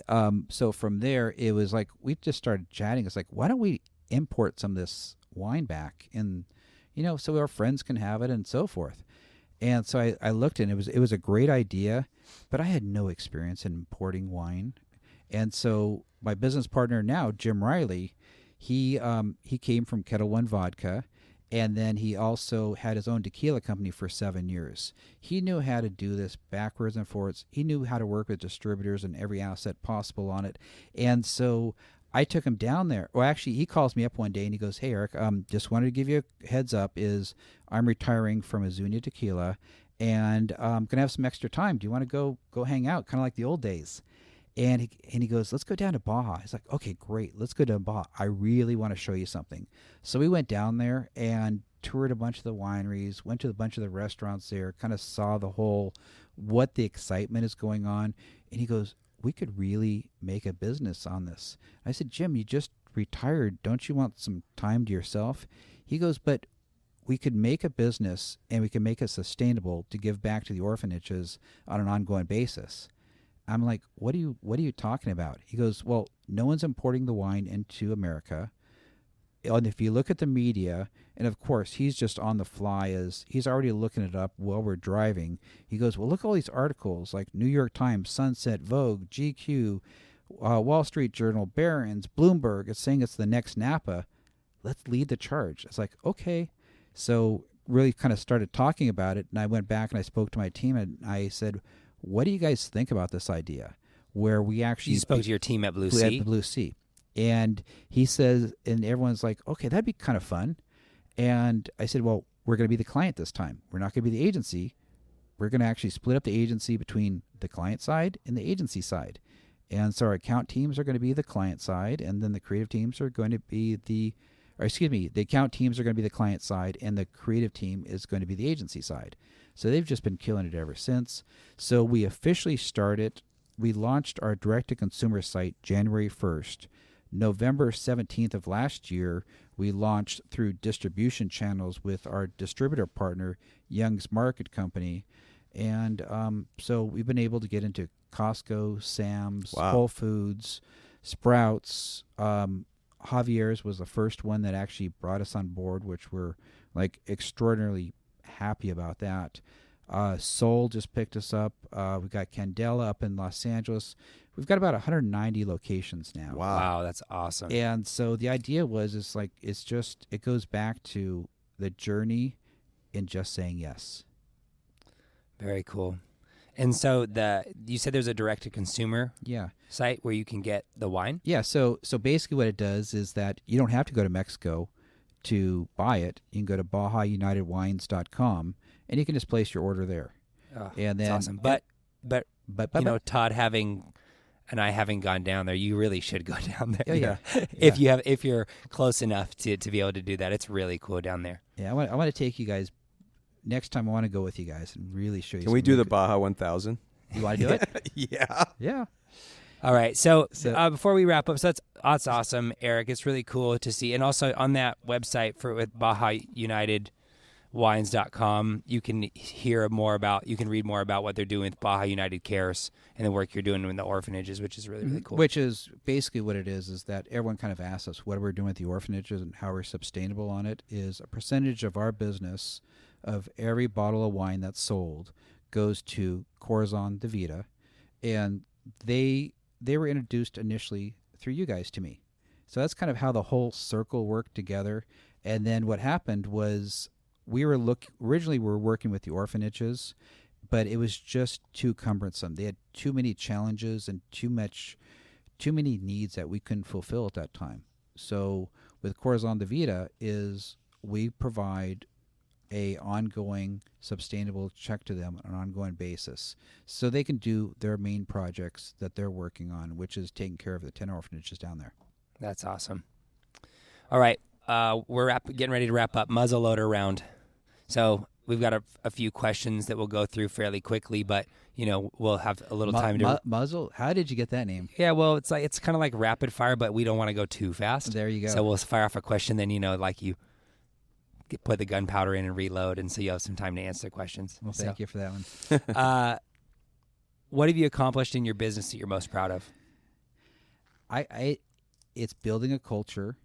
so from there, it was like we just started chatting. It's like, why don't we import some of this wine back, and so our friends can have it and so forth. And so I looked, and it was a great idea, but I had no experience in importing wine. And so my business partner now, Jim Riley, he came from Kettle One Vodka. And then he also had his own tequila company for 7 years. He knew how to do this backwards and forwards. He knew how to work with distributors and every asset possible on it. And so I took him down there. Well, actually, he calls me up one day and he goes, "Hey, Eric, just wanted to give you a heads up is I'm retiring from Azuñia Tequila, and I'm going to have some extra time. Do you want to go hang out, kind of like the old days?" And he goes, "Let's go down to Baja." He's like, "Okay, great. Let's go to Baja. I really want to show you something." So we went down there and toured a bunch of the wineries, went to a bunch of the restaurants there, kind of saw what the excitement is going on. And he goes, "We could really make a business on this." I said, "Jim, you just retired. Don't you want some time to yourself?" He goes, "But we could make a business and we can make it sustainable to give back to the orphanages on an ongoing basis." I'm like, what are you talking about? He goes, "Well, no one's importing the wine into America. And if you look at the media," and of course he's just on the fly as he's already looking it up while we're driving. He goes, "Well, look at all these articles like New York Times, Sunset, Vogue, GQ, Wall Street Journal, Barron's, Bloomberg. It's saying it's the next Napa. Let's lead the charge." It's like, okay. So really kind of started talking about it, and I went back and I spoke to my team and I said, "What do you guys think about this idea where we actually..." You spoke to your team at BlueC? At BlueC. And he says, and everyone's like, "Okay, that'd be kind of fun." And I said, "Well, we're going to be the client this time. We're not going to be the agency. We're going to actually split up the agency between the client side and the agency side." And so our account teams are going to be the client side, and then the creative teams are going to be the account teams are going to be the client side, and the creative team is going to be the agency side. So they've just been killing it ever since. So we officially started. We launched our direct-to-consumer site January 1st. November 17th of last year, we launched through distribution channels with our distributor partner, Young's Market Company. And so we've been able to get into Costco, Sam's, Whole Foods, Sprouts. Javier's was the first one that actually brought us on board, which we're like extraordinarily happy about that. Soul just picked us up. We've got Candela up in Los Angeles. We've got about 190 locations now. Wow, that's awesome. And so the idea it goes back to the journey in just saying yes. Very cool. And so you said there's a direct-to-consumer site where you can get the wine? Yeah, so basically what it does is that you don't have to go to Mexico to buy it. You can go to BajaUnitedWines.com, and you can just place your order there. Oh, and then, that's awesome. But Todd and I having gone down there, you really should go down there. Yeah. If you're close enough to be able to do that, it's really cool down there. Yeah, I want to take you guys. Next time I want to go with you guys and really show you. Can we do the Baja 1000? You want to do it? Yeah. Yeah. All right. So before we wrap up, that's awesome, Eric. It's really cool to see. And also on that website with BajaUnitedWines.com, you can read more about what they're doing with Baja United Cares and the work you're doing in the orphanages, which is really, really cool. Which is basically what it is that everyone kind of asks us what we're doing with the orphanages and how we're sustainable on it is a percentage of our business of every bottle of wine that's sold goes to Corazon de Vida, and they were introduced initially through you guys to me. So that's kind of how the whole circle worked together. And then what happened was originally we were working with the orphanages, but it was just too cumbersome. They had too many challenges and too many needs that we couldn't fulfill at that time. So with Corazon de Vida we provide a ongoing sustainable check to them on an ongoing basis so they can do their main projects that they're working on, which is taking care of the 10 orphanages down there. That's awesome. All right. We're getting ready to wrap up muzzleloader round. So we've got a few questions that we'll go through fairly quickly, but we'll have a little time to muzzle. How did you get that name? Yeah, well, it's kind of like rapid fire, but we don't want to go too fast. There you go. So we'll fire off a question, then like you put the gunpowder in and reload, and so you have some time to answer questions. Well, thank you for that one. What have you accomplished in your business that you're most proud of? It's building a culture,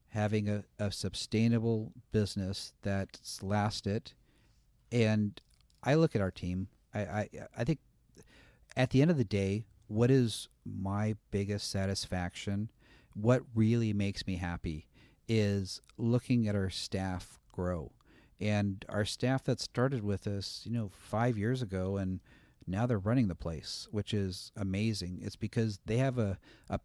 having a sustainable business that's lasted, and I look at our team. I think at the end of the day, what is my biggest satisfaction, what really makes me happy, is looking at our staff grow. And our staff that started with us, 5 years ago, and now they're running the place, which is amazing. It's because they have a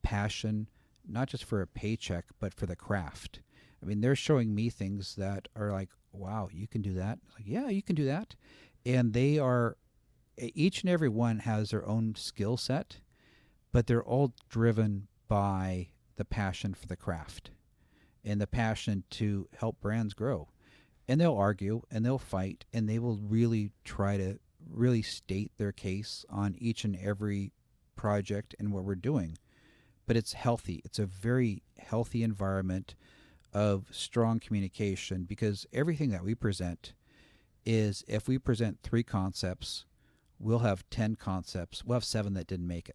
passion, not just for a paycheck, but for the craft. I mean, they're showing me things that are like, wow, you can do that? Like, yeah, you can do that. And they are, each and every one has their own skill set, but they're all driven by the passion for the craft and the passion to help brands grow. And they'll argue and they'll fight and they will really try to really state their case on each and every project and what we're doing. But it's healthy. It's a very healthy environment of strong communication, because everything that we present is, if we present 3 concepts, we'll have 10 concepts. We'll have 7 that didn't make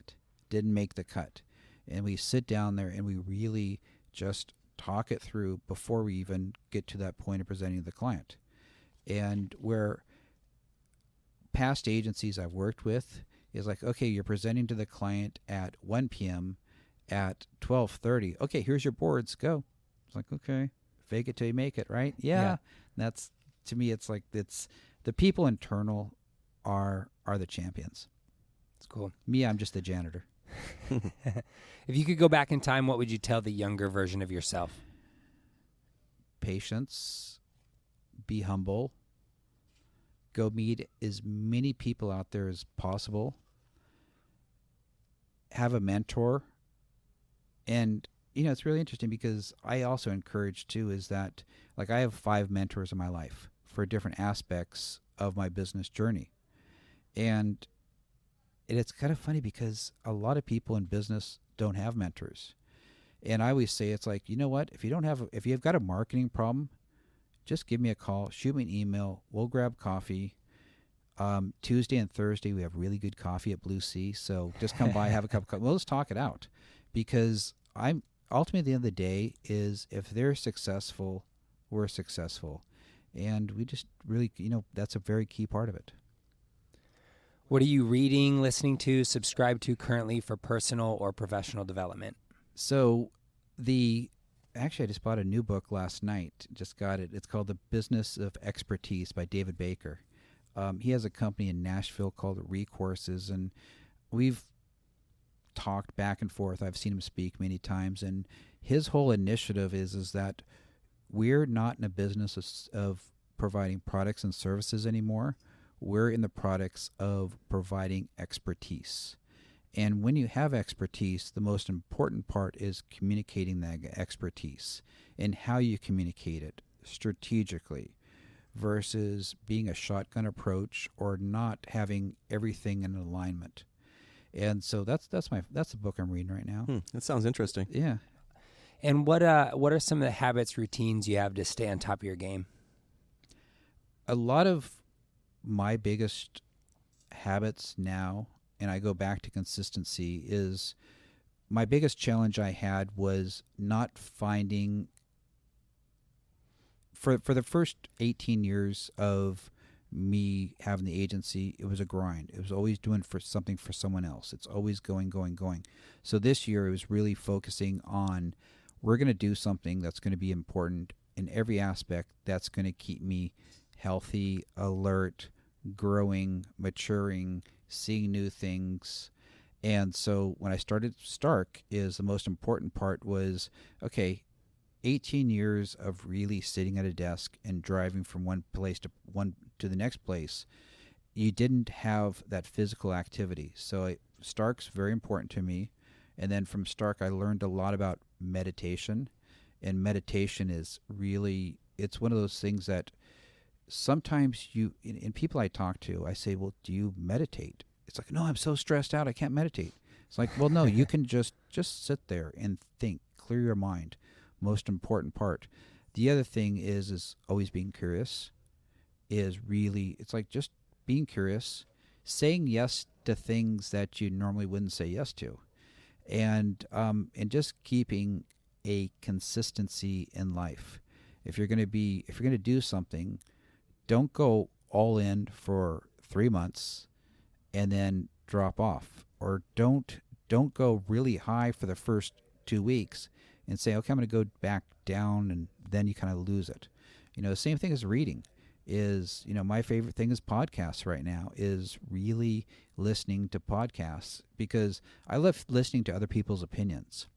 the cut. And we sit down there and we really just talk it through before we even get to that point of presenting to the client. And where past agencies I've worked with is like, okay, you're presenting to the client at 1 p.m. at 12:30. Okay, here's your boards, go. It's like, okay, fake it till you make it, right? Yeah. That's, to me, it's like, it's the people internal are the champions. It's cool. Me, I'm just the janitor. If you could go back in time, what would you tell the younger version of yourself? Patience, be humble, go meet as many people out there as possible, have a mentor. And it's really interesting because I also encourage too is that, like, I have 5 mentors in my life for different aspects of my business journey. And it's kind of funny because a lot of people in business don't have mentors. And I always say, it's like, you know what? If you've got a marketing problem, just give me a call, shoot me an email. We'll grab coffee. Tuesday and Thursday, we have really good coffee at BlueC. So just come by, have a cup of coffee. We'll just talk it out, because I'm ultimately, at the end of the day, is if they're successful, we're successful. And we just really, that's a very key part of it. What are you reading, listening to, subscribe to currently for personal or professional development? So actually I just bought a new book last night. Just got it. It's called The Business of Expertise by David Baker. He has a company in Nashville called Recourses, and we've talked back and forth. I've seen him speak many times, and his whole initiative is that we're not in a business of providing products and services anymore. We're in the products of providing expertise. And when you have expertise, the most important part is communicating that expertise and how you communicate it strategically versus being a shotgun approach or not having everything in alignment. And so that's the book I'm reading right now. That sounds interesting. Yeah. And what are some of the habits, routines you have to stay on top of your game? A lot of my biggest habits now, and I go back to consistency, is my biggest challenge I had was not finding, for the first 18 years of me having the agency, it was a grind. It was always doing something for someone else. It's always going. So this year it was really focusing on, we're going to do something that's going to be important in every aspect that's going to keep me healthy, alert, growing, maturing, seeing new things. And so when I started Stark, is the most important part was, okay, 18 years of really sitting at a desk and driving from one place to the next place, you didn't have that physical activity. So Stark's very important to me. And then from Stark, I learned a lot about meditation. And meditation is really, it's one of those things that sometimes in people I talk to, I say, well, do you meditate? It's like, no, I'm so stressed out, I can't meditate. It's like, well, no, you can just sit there and think, clear your mind. Most important part. The other thing is always being curious. Is really, it's like just being curious, saying yes to things that you normally wouldn't say yes to, and just keeping a consistency in life. If you're going to do something, don't go all in for 3 months and then drop off, or don't go really high for the first 2 weeks and say, okay, I'm going to go back down, and then you kind of lose it. The same thing as reading is, my favorite thing is podcasts right now, is really listening to podcasts, because I love listening to other people's opinions.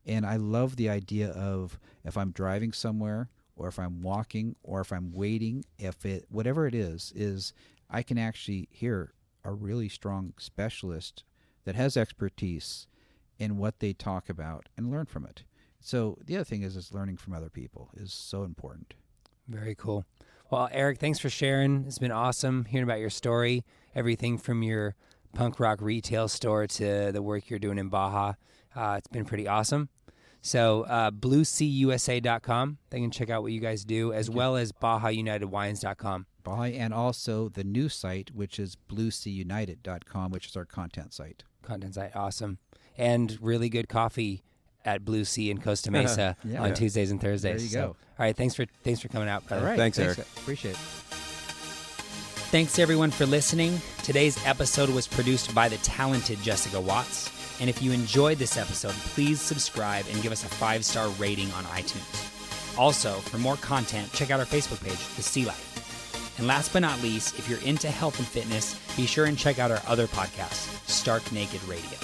And I love the idea of, if I'm driving somewhere, or if I'm walking, or if I'm waiting, whatever it is I can actually hear a really strong specialist that has expertise in what they talk about and learn from it. So the other thing is learning from other people is so important. Very cool. Well, Eric, thanks for sharing. It's been awesome hearing about your story, everything from your punk rock retail store to the work you're doing in Baja. It's been pretty awesome. So BlueCusa.com, they can check out what you guys do, as well as BajaUnitedWines.com. Baja, and also the new site, which is BlueCunited.com, which is our content site. Awesome. And really good coffee at BlueC in Costa Mesa on Tuesdays and Thursdays. There you go. All right, thanks for coming out, brother. All right, thanks Eric. Appreciate it. Thanks everyone for listening. Today's episode was produced by the talented Jessica Watts. And if you enjoyed this episode, please subscribe and give us a 5-star rating on iTunes. Also, for more content, check out our Facebook page, The Sea Life. And last but not least, if you're into health and fitness, be sure and check out our other podcast, Stark Naked Radio.